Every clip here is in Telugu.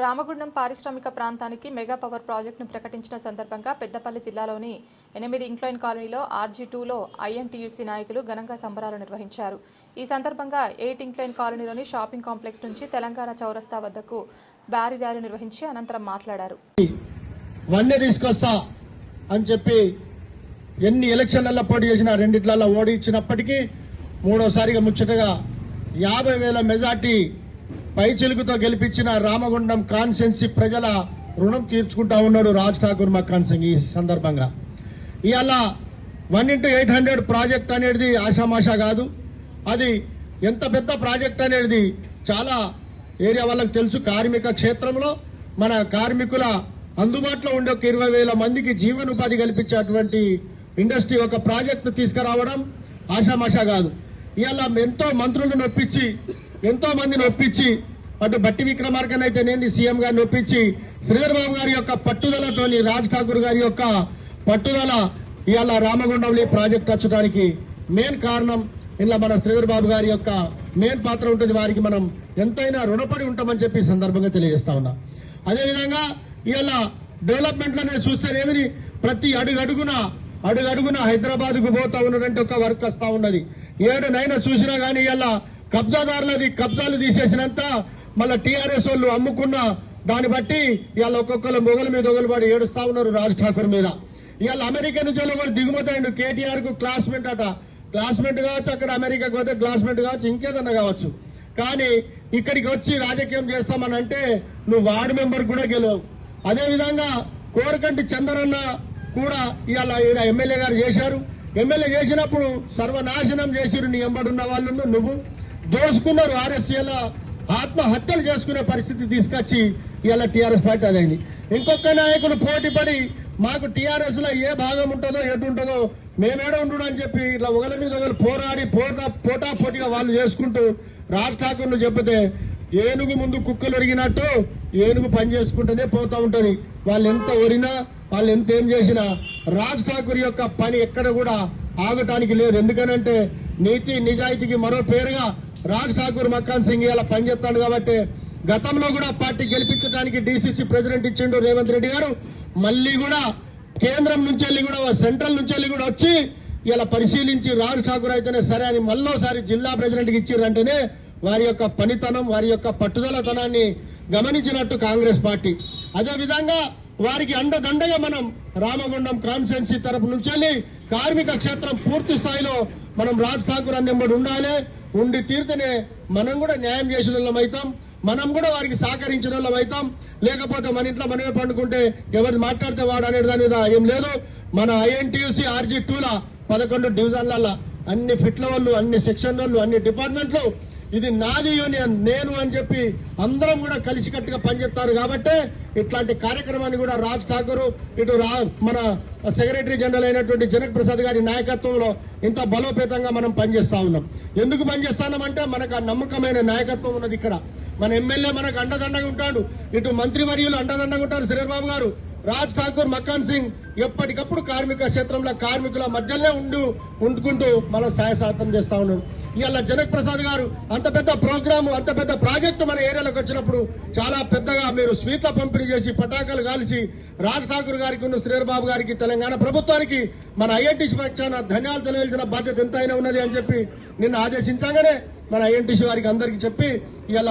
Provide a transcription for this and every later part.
రామగుండం పారిశ్రామిక ప్రాంతానికి మెగా పవర్ ప్రాజెక్టును ప్రకటించిన సందర్భంగా పెద్దపల్లి జిల్లాలోని 8 ఇంక్లైన్ కాలనీలో RG2లో INTUC నాయకులు ఘనంగా సంబరాలు నిర్వహించారు. ఈ సందర్భంగా 8 ఇంక్లైన్ కాలనీలోని షాపింగ్ కాంప్లెక్స్ నుంచి తెలంగాణ చౌరస్తా వద్దకు భారీ ర్యాలీ నిర్వహించి అనంతరం మాట్లాడారు. వన్నే తీసుకొస్తా అని చెప్పి ఎన్ని ఎలక్షన్లలో పోటీ చేసినా రెండిట్లలో ఓడించినప్పటికీ మూడోసారిగా ముచ్చటగా 50,000 మెజార్టీ పైచిలుకుతో గెలిపించిన రామగుండం కాన్స్టిట్యున్సీ ప్రజల రుణం తీర్చుకుంటా ఉన్నాడు రాజ్ ఠాకూర్ మక్కాన్ సింగ్. ఈ సందర్భంగా ఇవాళ 1x800 ప్రాజెక్ట్ అనేది ఆషామాషా కాదు. అది ఎంత పెద్ద ప్రాజెక్ట్ అనేది చాలా ఏరియా వాళ్ళకి తెలుసు. కార్మిక క్షేత్రంలో మన కార్మికుల అందుబాటులో ఉండే ఒక 20,000 మందికి జీవనోపాధి కల్పించేటువంటి ఇండస్ట్రీ ఒక ప్రాజెక్టు తీసుకురావడం ఆషామాషా కాదు. ఇవాళ ఎంతో మంత్రులను ఒప్పించి ఎంతో మందిని ఒప్పించి అటు బట్టి విక్రమార్కన్ అయితేనేది సీఎం గారిని ఒప్పించి శ్రీధర్ బాబు గారి యొక్క పట్టుదలతోని రాజ్ ఠాకూర్ గారి యొక్క పట్టుదల ఇవాళ రామగుండంలో ప్రాజెక్ట్ వచ్చడానికి మెయిన్ కారణం. ఇలా మన శ్రీధర్ బాబు గారి యొక్క మెయిన్ పాత్ర ఉంటుంది. వారికి మనం ఎంతైనా రుణపడి ఉంటామని చెప్పి సందర్భంగా తెలియజేస్తా ఉన్నా. అదేవిధంగా ఇవాళ డెవలప్మెంట్లోనే చూస్తేనేమి ప్రతి అడుగడుగున హైదరాబాద్ కు పోతా ఉన్నటువంటి ఒక వర్క్ వస్తా ఉన్నది. 7 చూసినా గానీ ఇలా కబ్జాదారులది కబ్జాలు తీసేసినంత మళ్ళీ టీఆర్ఎస్ వాళ్ళు అమ్ముకున్న దాన్ని బట్టి ఇవాళ ఒక్కొక్కరు మొగల మీద ఒగలుబడి ఏడుస్తా ఉన్నారు రాజ్ ఠాకూర్ మీద. ఇవాళ అమెరికా నుంచి ఒకటి దిగుమతి అయిండు. కేటీఆర్ కు క్లాస్మేట్ అట. క్లాస్మేట్ కావచ్చు, అక్కడ అమెరికాకు పోతే క్లాస్మేట్ కావచ్చు, ఇంకేదన్నా కావచ్చు. కానీ ఇక్కడికి వచ్చి రాజకీయం చేస్తామని అంటే నువ్వు వార్డు మెంబర్ కూడా గెలవు. అదేవిధంగా కోరకంటి చంద్రన్న కూడా ఇవాళ ఎమ్మెల్యే గారు చేశారు. ఎమ్మెల్యే చేసినప్పుడు సర్వనాశనం చేసిరు. నీ ఎంబడున్న వాళ్ళు నువ్వు దోసుకున్నారు. RFCల ఆత్మహత్యలు చేసుకునే పరిస్థితి తీసుకొచ్చి ఇవాళ టీఆర్ఎస్ పార్టీ అదైంది. ఇంకొక నాయకులు పోటీ పడి మాకు టీఆర్ఎస్ లో ఏ భాగం ఉంటుందో ఎటు ఉంటుందో మేమేడ ఉండు అని చెప్పి ఇట్లా ఒకరి మీద ఒకరు పోరాడి పోటాపోటీగా వాళ్ళు చేసుకుంటూ రాజ్ ఠాకూర్ ను చెబితే ఏనుగు ముందు కుక్కలు ఒరిగినట్టు ఏనుగు పని చేసుకుంటూనే పోతా ఉంటది. వాళ్ళు ఎంత ఒరినా వాళ్ళు ఎంత ఏం చేసినా రాజ్ ఠాకూర్ యొక్క పని ఎక్కడ కూడా ఆగటానికి లేదు. ఎందుకనంటే నీతి నిజాయితీకి మరో పేరుగా రాజ్ ఠాకూర్ మక్కాన్ సింగ్ ఇలా పనిచేస్తాడు. కాబట్టి గతంలో కూడా పార్టీ గెలిపించడానికి DCC ప్రెసిడెంట్ ఇచ్చిండు రేవంత్ రెడ్డి గారు. మళ్ళీ కూడా కేంద్రం నుంచి వెళ్ళి కూడా సెంట్రల్ నుంచి వెళ్ళి కూడా వచ్చి ఇలా పరిశీలించి రాజ్ ఠాకూర్ అయితేనే సరే అని మళ్ళోసారి జిల్లా ప్రెసిడెంట్ కి ఇచ్చిర్రంటేనే వారి యొక్క పనితనం వారి యొక్క పట్టుదలతనాన్ని గమనించినట్టు కాంగ్రెస్ పార్టీ. అదేవిధంగా వారికి అండదండగా మనం రామగుండం కాన్స్టిట్యున్సీ తరపు నుంచి వెళ్ళి కార్మిక క్షేత్రం పూర్తి స్థాయిలో మనం రాజ్ ఠాకూర్ అన్నెంబడి ఉండి తీరితేనే మనం కూడా న్యాయం చేసిన వాళ్ళం అవుతాం. మనం కూడా వారికి సహకరించిన వాళ్ళం అవుతాం. లేకపోతే మన ఇంట్లో మనమే పండుకుంటే ఎవరు మాట్లాడితే వాడు అనే దాని మీద ఏం లేదు. మన INTUC RG2ల 11 డివిజన్ల అన్ని ఫిట్ల వాళ్ళు, అన్ని సెక్షన్ వాళ్ళు, అన్ని డిపార్ట్మెంట్లు ఇది నాది యూనియన్ నేను అని చెప్పి అందరం కూడా కలిసికట్టుగా పనిచేస్తారు. కాబట్టి ఇట్లాంటి కార్యక్రమాన్ని కూడా రాజ్ ఠాకూర్ ఇటు మన సెక్రటరీ జనరల్ అయినటువంటి జనక్ ప్రసాద్ గారి నాయకత్వంలో ఇంత బలోపేతంగా మనం పనిచేస్తా ఉన్నాం. ఎందుకు పనిచేస్తామంటే మనకు ఆ నమ్మకమైన నాయకత్వం ఉన్నది. ఇక్కడ మన ఎమ్మెల్యే మనకు అండదండగా ఉంటాడు. ఇటు మంత్రివర్యులు అండదండగా ఉంటారు శ్రీధర్ బాబు గారు. రాజ్ ఠాకూర్ మక్కాన్ సింగ్ ఎప్పటికప్పుడు కార్మిక క్షేత్రంలో కార్మికుల మధ్యలో ఉండుకుంటూ మనం సహాయసాధన చేస్తా ఉన్నాడు. ఇవాళ జనక్ ప్రసాద్ గారు అంత పెద్ద ప్రోగ్రాము అంత పెద్ద ప్రాజెక్టు మన ఏరియాలోకి వచ్చినప్పుడు చాలా పెద్దగా మీరు స్వీట్ల పంపిణీ చేసి పటాకాలు కాల్చి రాజ్ ఠాకూర్ గారికి ఉన్న శ్రీధర్ బాబు గారికి తెలంగాణ ప్రభుత్వానికి మన INTUC పక్షాన ధన్యవాదాలు తెలియాల్సిన బాధ్యత ఎంతైనా ఉన్నది అని చెప్పి నిన్న ఆదేశించగానే మన INTUC వారికి అందరికి చెప్పి ఇవాళ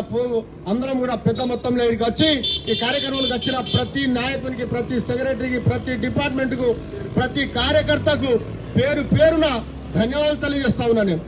అందరం కూడా పెద్ద మొత్తంలో ఇక్కడికి వచ్చి ఈ కార్యక్రమానికి వచ్చిన ప్రతి నాయకునికి, ప్రతి సెక్రటరీకి, ప్రతి డిపార్ట్మెంట్ కు, ప్రతి కార్యకర్తకు పేరున ధన్యవాదాలు తెలియజేస్తా ఉన్నా నేను.